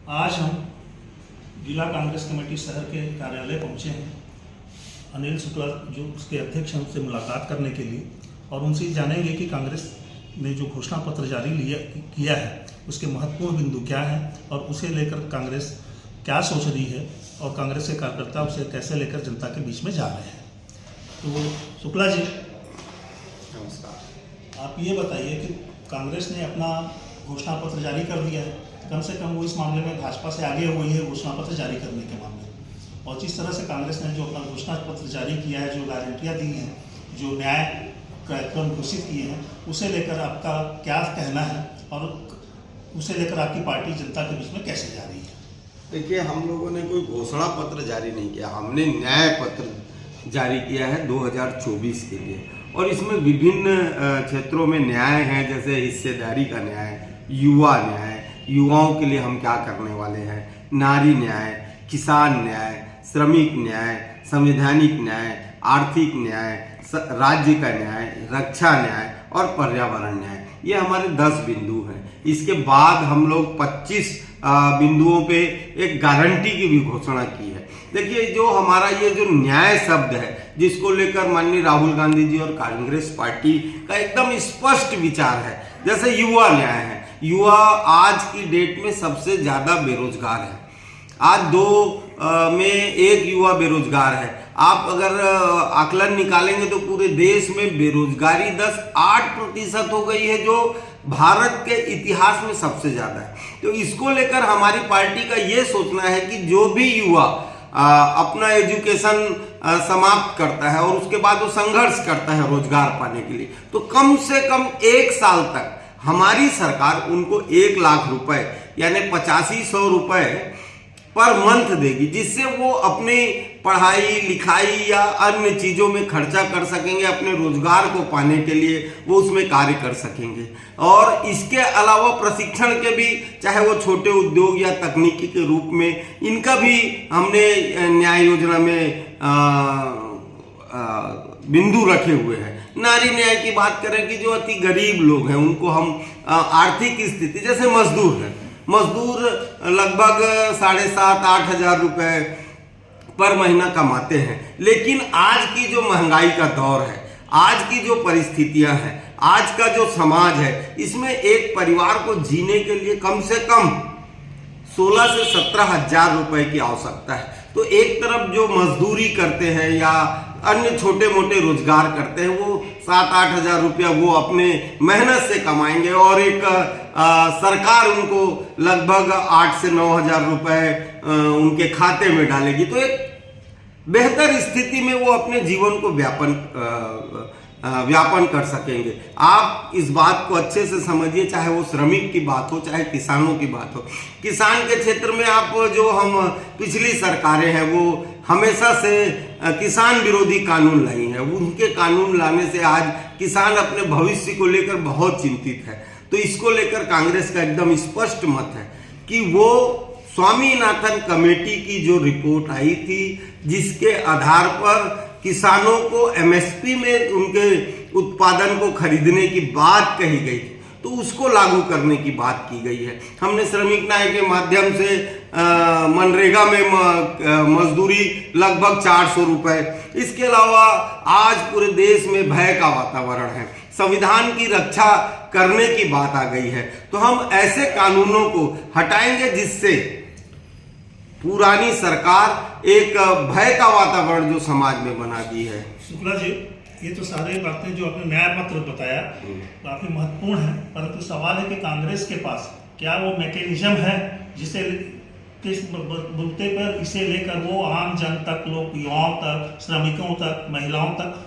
आज हम जिला कांग्रेस कमेटी शहर के कार्यालय पहुंचे हैं। अनिल शुक्ला जो उसके अध्यक्ष हैं उनसे मुलाकात करने के लिए और उनसे जानेंगे कि कांग्रेस ने जो घोषणा पत्र जारी किया है उसके महत्वपूर्ण बिंदु क्या हैं और उसे लेकर कांग्रेस क्या सोच रही है और कांग्रेस के कार्यकर्ता उसे कैसे लेकर जनता के बीच में जा रहे हैं। तो शुक्ला जी नमस्कार। आप ये बताइए कि कांग्रेस ने अपना घोषणा पत्र जारी कर दिया है, कम से कम वो इस मामले में भाजपा से आगे हुई है घोषणा पत्र जारी करने के मामले में, और जिस तरह से कांग्रेस ने जो अपना घोषणा पत्र जारी किया है, जो गारंटियां दी हैं, जो न्याय कार्यक्रम घोषित किए हैं, उसे लेकर आपका क्या कहना है और उसे लेकर आपकी पार्टी जनता के बीच में कैसे जा रही है? देखिए, हम लोगों ने कोई घोषणा पत्र जारी नहीं किया, हमने न्याय पत्र जारी किया है 2024 के लिए। और इसमें विभिन्न क्षेत्रों में न्याय हैं, जैसे हिस्सेदारी का न्याय, युवा न्याय, युवाओं के लिए हम क्या करने वाले हैं, नारी न्याय, किसान न्याय, श्रमिक न्याय, संवैधानिक न्याय, आर्थिक न्याय, राज्य का न्याय, रक्षा न्याय और पर्यावरण न्याय, ये हमारे 10 बिंदु हैं। इसके बाद हम लोग 25 बिंदुओं पे एक गारंटी की भी घोषणा की है। देखिए, जो हमारा ये जो न्याय शब्द है, जिसको लेकर माननीय राहुल गांधी जी और कांग्रेस पार्टी का एकदम स्पष्ट विचार है, जैसे युवा न्याय है। युवा आज की डेट में सबसे ज्यादा बेरोजगार है। आज 2 में 1 युवा बेरोजगार है। आप अगर आकलन निकालेंगे तो पूरे देश में बेरोजगारी 8% हो गई है, जो भारत के इतिहास में सबसे ज्यादा है। तो इसको लेकर हमारी पार्टी का ये सोचना है कि जो भी युवा अपना एजुकेशन समाप्त करता है और उसके बाद वो संघर्ष करता है रोजगार पाने के लिए, तो कम से कम 1 साल तक हमारी सरकार उनको 1 लाख रुपए यानी 8500 रुपए पर मंथ देगी, जिससे वो अपनी पढ़ाई लिखाई या अन्य चीजों में खर्चा कर सकेंगे, अपने रोजगार को पाने के लिए वो उसमें कार्य कर सकेंगे। और इसके अलावा प्रशिक्षण के भी, चाहे वो छोटे उद्योग या तकनीकी के रूप में, इनका भी हमने न्याय योजना में बिंदु रखे हुए हैं। नारी न्याय की बात करें कि जो अति गरीब लोग हैं उनको हम आर्थिक स्थिति, जैसे मजदूर हैं, मजदूर लगभग 7,500-8 हजार रुपए पर महीना कमाते हैं, लेकिन आज की जो महंगाई का दौर है, आज की जो परिस्थितियां हैं, आज का जो समाज है, इसमें एक परिवार को जीने के लिए कम से कम 16 से 17 हजार रुपए की आवश्यकता है। तो एक तरफ जो मजदूरी करते हैं या अन्य छोटे मोटे रोजगार करते हैं, वो 7-8 हजार रुपया वो अपने मेहनत से कमाएंगे और एक सरकार उनको लगभग 8 से 9 हजार रुपए उनके खाते में डालेगी। तो एक बेहतर स्थिति में वो अपने जीवन को व्यापन कर सकेंगे। आप इस बात को अच्छे से समझिए, चाहे वो श्रमिक की बात हो, चाहे किसानों की बात हो। किसान के क्षेत्र में आप जो हम पिछली सरकारें हैं वो हमेशा से किसान विरोधी कानून लाई हैं। उनके कानून लाने से आज किसान अपने भविष्य को लेकर बहुत चिंतित है। तो इसको लेकर कांग्रेस का एकदम स्पष्ट मत है कि वो स्वामीनाथन कमेटी की जो रिपोर्ट आई थी, जिसके आधार पर किसानों को एमएसपी में उनके उत्पादन को खरीदने की बात कही गई थी, तो उसको लागू करने की बात की गई है। हमने श्रमिक न्याय के माध्यम से मनरेगा में मजदूरी लगभग 400 रुपए। इसके अलावा आज पूरे देश में भय का वातावरण है, संविधान की रक्षा करने की बात आ गई है। तो हम ऐसे कानूनों को हटाएंगे जिससे पुरानी सरकार एक भय का वातावरण जो समाज में बना दी है। शुक्ला जी, ये तो सारी बातें जो आपने न्याय पत्र बताया काफी महत्वपूर्ण है, परंतु सवाल है कि कांग्रेस के पास क्या वो मैकेनिज्म है जिसे किस बुलते पर इसे लेकर वो आम जन तक, लोग, युवाओं तक, श्रमिकों तक, महिलाओं तक,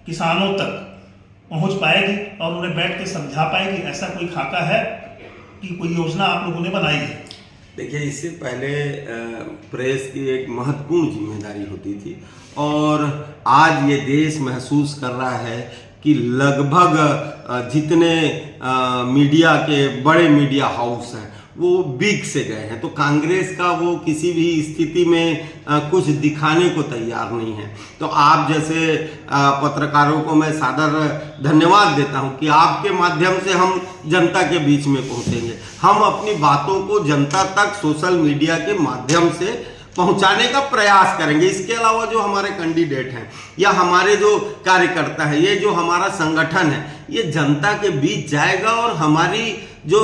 किसानों तक पहुंच पाएगी और उन्हें बैठ के समझा पाएगी? ऐसा कोई खाका है कि कोई योजना आप लोगों ने बनाई है? देखिए, इससे पहले प्रेस की एक महत्वपूर्ण जिम्मेदारी होती थी और आज ये देश महसूस कर रहा है कि लगभग जितने मीडिया के बड़े मीडिया हाउस हैं वो बीक से गए हैं। तो कांग्रेस का वो किसी भी स्थिति में कुछ दिखाने को तैयार नहीं है। तो आप जैसे पत्रकारों को मैं सादर धन्यवाद देता हूं कि आपके माध्यम से हम जनता के बीच में पहुंचेंगे। हम अपनी बातों को जनता तक सोशल मीडिया के माध्यम से पहुंचाने का प्रयास करेंगे। इसके अलावा जो हमारे कैंडिडेट हैं या हमारे जो कार्यकर्ता है, ये जो हमारा संगठन है, ये जनता के बीच जाएगा और हमारी जो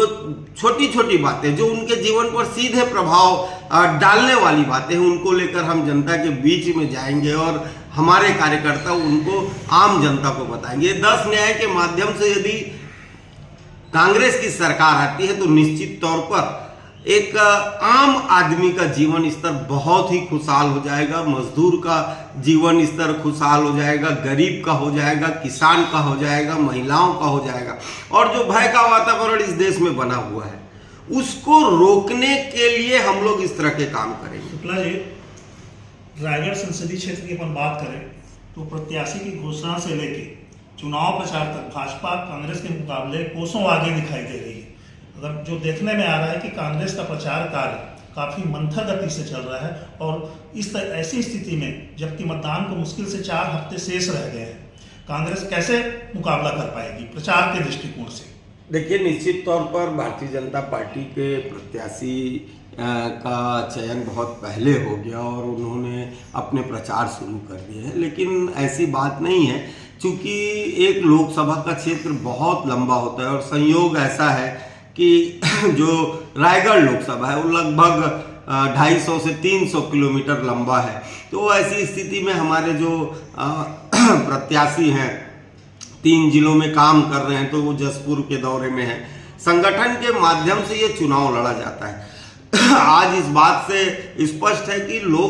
छोटी छोटी बातें जो उनके जीवन पर सीधे प्रभाव डालने वाली बातें हैं, उनको लेकर हम जनता के बीच में जाएंगे और हमारे कार्यकर्ता उनको आम जनता को बताएंगे। 10 न्याय के माध्यम से यदि कांग्रेस की सरकार आती है तो निश्चित तौर पर एक आम आदमी का जीवन स्तर बहुत ही खुशहाल हो जाएगा, मजदूर का जीवन स्तर खुशहाल हो जाएगा, गरीब का हो जाएगा, किसान का हो जाएगा, महिलाओं का हो जाएगा। और जो भय का वातावरण इस देश में बना हुआ है उसको रोकने के लिए हम लोग इस तरह के काम करेंगे। शुक्ला जी, रायगढ़ संसदीय क्षेत्र की अपन बात करें तो प्रत्याशी की घोषणा से लेके चुनाव प्रचार तक भाजपा कांग्रेस के मुकाबले कोसों आगे दिखाई दे रही है। अगर जो देखने में आ रहा है कि कांग्रेस का प्रचार कार्य काफी मंथर गति से चल रहा है और ऐसी स्थिति में जबकि मतदान को मुश्किल से 4 हफ्ते शेष रह गए हैं, कांग्रेस कैसे मुकाबला कर पाएगी प्रचार के दृष्टिकोण से? देखिए, निश्चित तौर पर भारतीय जनता पार्टी के प्रत्याशी का चयन बहुत पहले हो गया और उन्होंने अपने प्रचार शुरू कर दिए हैं, लेकिन ऐसी बात नहीं है। चूंकि एक लोकसभा का क्षेत्र बहुत लंबा होता है और संयोग ऐसा है कि जो रायगढ़ लोकसभा है वो लगभग 250 से 300 किलोमीटर लंबा है। तो ऐसी स्थिति में हमारे जो प्रत्याशी हैं 3 जिलों में काम कर रहे हैं, तो वो जसपुर के दौरे में है। संगठन के माध्यम से ये चुनाव लड़ा जाता है। आज इस बात से स्पष्ट है कि लोग